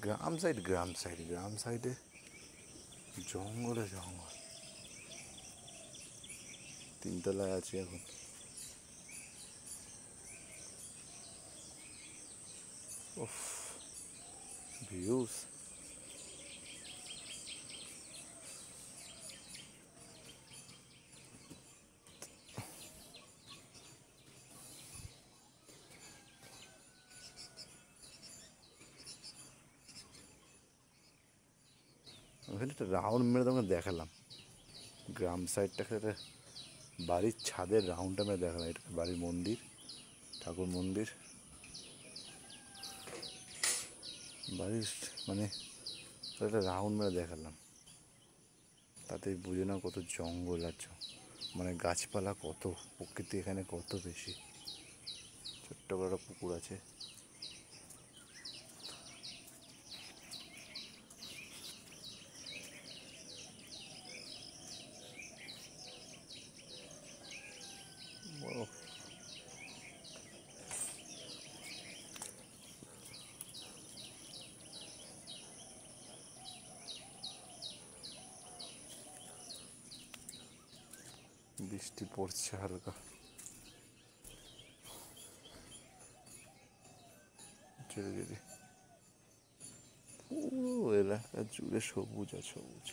গ্রাম সাইডে জঙ্গলে জঙ্গল। তিনতলায় আছি এখন। উফ, ভিউস। ওখানে একটা রাউন্ড মেরে তোমাকে দেখালাম, গ্রাম সাইডটাকে একটা বাড়ির ছাদের রাউন্ডটা মেরে দেখালাম। এটা বাড়ির মন্দির, ঠাকুর মন্দির, বাড়ির মানে একটা রাউন্ড মেরে দেখালাম। তাতেই বুঝে না কত জঙ্গল আছে, মানে গাছপালা কত, প্রকৃতি এখানে কত বেশি। ছোট্ট করে একটা পুকুর আছে। বড় বৃষ্টি পড়ছে হালকা। ছেড়ে পুরো এলাকা জুড়ে সবুজ আর সবুজ।